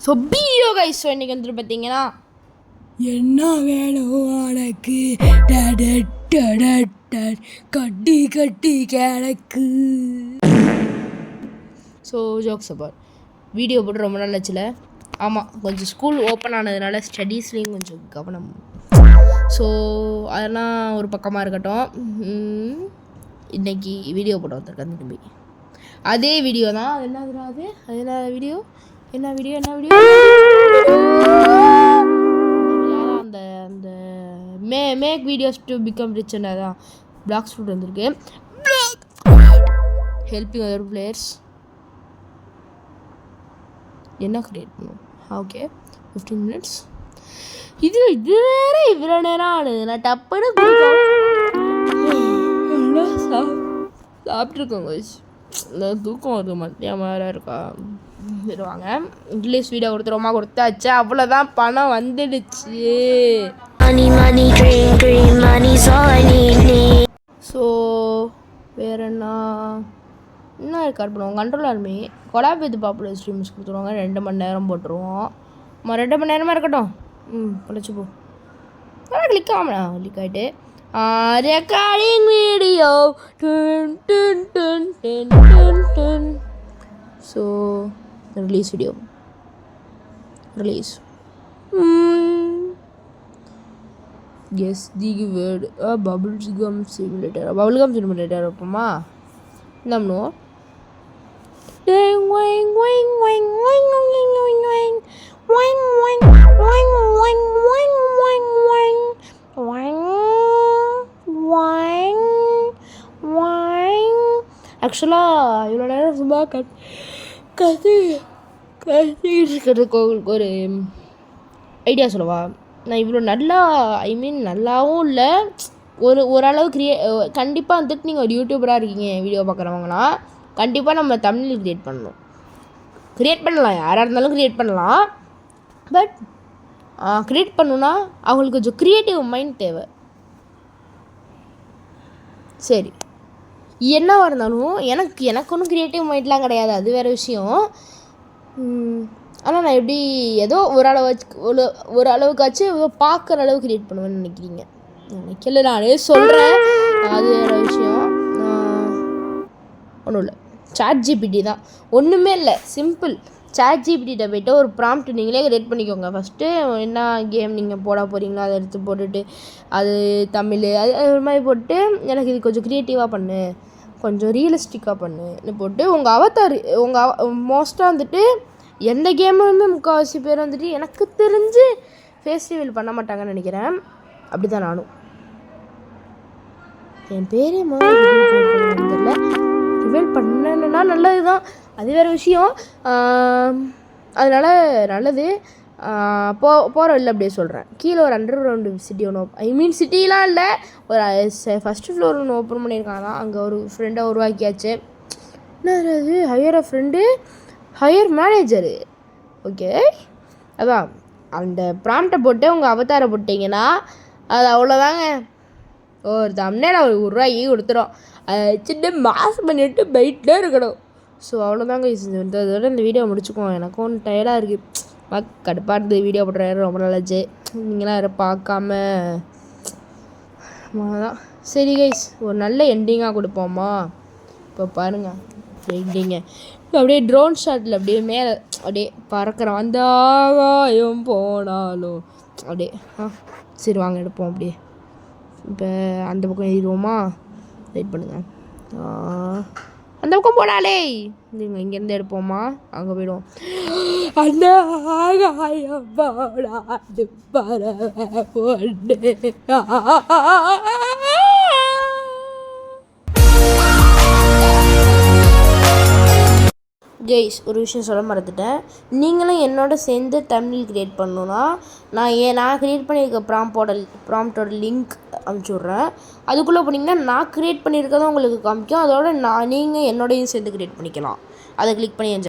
So Pio guys இன்றைக்கி வந்துட்டு பார்த்தீங்கன்னா என்ன வேணும் உனக்கு கட்டி கட்டி கிடக்கு. ஸோ ஜோக்ஸ் அபவுட் வீடியோ போட்டு ரொம்ப நாள் ஆச்சுல. ஆமாம், கொஞ்சம் ஸ்கூல் ஓப்பன் ஆனதுனால ஸ்டடீஸ்லேயும் கொஞ்சம் கவனம். ஸோ அதெல்லாம் ஒரு பக்கமாக இருக்கட்டும். இன்றைக்கி வீடியோ போட்டு வந்திருக்கேன் திரும்பி. அதே வீடியோ தான். அது என்ன வீடியோ அந்த அந்த மேக் வீடியோஸ் டு பிகம் ரிச்ன்னு தான் பிளாக் ஸ்டூட் வந்திருக்கு. ஹெல்பிங் அதர் பிளேயர்ஸ் என்ன கிரியேட் பண்ணும். Okay 15 minutes. இது வேற இவ்வளோ நேரம் ஆனது. நான் டப்புன்னு சாப்பிட்ருக்கோங்க. இந்த தூக்கம் வருது, மத்தியம் வேறு இருக்கா. வாங்க இங்கிலீஷ் வீடியோ கொடுத்தாச்சு. அவ்வளோதான், பணம் வந்துடுச்சு. ஸோ வேற என்ன ரெக்கார்ட் பண்ணுவோம். Control army collab with popular streams கொடுத்துருவாங்க. 2 மணி நேரம் போட்டுருவோம். 2 மணி நேரமாக இருக்கட்டும். படிச்சு போ. கிளிக் ஆகிட்டு recording video. So release video guess the word. Bubble gum simulator வைப்போமா? என்ன பண்ணுவோம்? ஆக்சுவலாக இவ்வளோ நேரம் சும்மா கற்றுக்கிறதுக்கு ஒரு ஐடியா சொல்லவா? நான் இவ்வளோ நல்லா நல்லாவும் இல்லை, ஓரளவு கண்டிப்பாக வந்துட்டு நீங்கள் ஒரு யூடியூபராக இருக்கீங்க, வீடியோ பார்க்குறவங்கன்னா கண்டிப்பாக நம்ம தமிழில் க்ரியேட் பண்ணலாம். யாராக இருந்தாலும் க்ரியேட் பண்ணலாம். பட் க்ரியேட் பண்ணணுன்னா அவங்களுக்கு கொஞ்சம் க்ரியேட்டிவ் மைண்ட் தேவை. சரி, என்னவாக இருந்தாலும் எனக்கு ஒன்றும் க்ரியேட்டிவ் மைண்ட்லாம் கிடையாது, அது வேறு விஷயம். ஆனால் நான் எப்படி ஏதோ ஓரளவுக்காச்சும் பார்க்குற அளவு க்ரியேட் பண்ணுவேன்னு நினைக்கிறீங்க. நினைக்கல, நானே சொல்கிறேன், அது வேறு விஷயம். ஒன்றும் இல்லை, ChatGPT தான். ஒன்றுமே இல்லை, சிம்பிள். ChatGPT போய்ட்டு ஒரு ப்ராம்ப்ட் நீங்களே க்ரியேட் பண்ணிக்கோங்க. ஃபஸ்ட்டு என்ன கேம் நீங்கள் போட போகிறீங்களோ அதை எடுத்து போட்டுட்டு அது தமிழ் அது மாதிரி போட்டு எனக்கு இது கொஞ்சம் க்ரியேட்டிவாக பண்ணு, கொஞ்சம் ரியலிஸ்டிக்காக பண்ணுன்னு போட்டு உங்கள் அவதார் மோஸ்ட்டாக வந்துட்டு எந்த கேமுமே முக்கால்வாசி பேர் வந்துட்டு எனக்கு தெரிஞ்சு ஃபேஸ் ரிவீல் பண்ண மாட்டாங்கன்னு நினைக்கிறேன். அப்படி தான் நானும். என் பேரே தெரியல. ரிவீல் பண்ணணுன்னா நல்லது தான், அது வேறு விஷயம். அதனால் நல்லது. போகிறோம் இல்லை அப்படியே சொல்கிறேன். கீழே ஒரு அண்டர் கிரவுண்டு சிட்டி ஒன்று சிட்டிலாம் இல்லை, ஒரு ஃபஸ்ட்டு ஃப்ளோர் ஒன்று ஓப்பன் பண்ணியிருக்காங்க. அங்கே ஒரு ஃப்ரெண்டை உருவாக்கியாச்சு. என்ன அது? Higher manager. ஓகே, அதான் அந்த ப்ராம்ப்டை போட்டு உங்கள் அவதாரை போட்டிங்கன்னா அது அவ்வளோதாங்க. ஒரு தம்னேல ஒரு ரூபாய்க்கு கொடுத்துரும். அதை வச்சுட்டு மாஸ் பண்ணிவிட்டு பைட்டில் இருக்கணும். ஸோ அவ்வளோதாங்க. இதோட இந்த வீடியோ முடிச்சுக்குவோம். எனக்கும் டயர்டாக இருக்குது, கடுப்பாக இருக்குது. வீடியோ போட்டுற ரொம்ப நாளாச்சு, நீங்களாம் யாரும் பார்க்காம. தான் சரி கைஸ், ஒரு நல்ல எண்டிங்காக கொடுப்போமா? இப்போ பாருங்கள் எண்டிங்க. அப்படியே ட்ரோன் ஷாட்டில் அப்படியே மேலே அப்படியே பறக்கிறோம். அந்த ஆகாயம் போனாலும் அப்படியே. சரி வாங்க எடுப்போம். அப்படியே இப்போ அந்த பக்கம் ஏறிடுவோமா? வெயிட் பண்ணுங்கள். அந்த பக்கம் போனாலே இங்கேருந்து எடுப்போமா? அங்கே போய்டுவோம். அந்த ஆகாயம் போனாலும் பரவாயில்லை. கைஸ், ஒரு விஷயம் சொல்ல மறந்துட்டேன். நீங்களும் என்னோட சேர்ந்து தமிழ் க்ரியேட் பண்ணணுன்னா நான் க்ரியேட் பண்ணியிருக்க ப்ராம்ப்டோட லிங்க் அனுப்பிச்சி விட்றேன். அதுக்குள்ளே போனீங்கன்னா நான் க்ரியேட் பண்ணியிருக்கதான் உங்களுக்கு காமிக்கும். அதோட நீங்கள் என்னோடையும் சேர்ந்து க்ரியேட் பண்ணிக்கலாம். அதை கிளிக் பண்ணி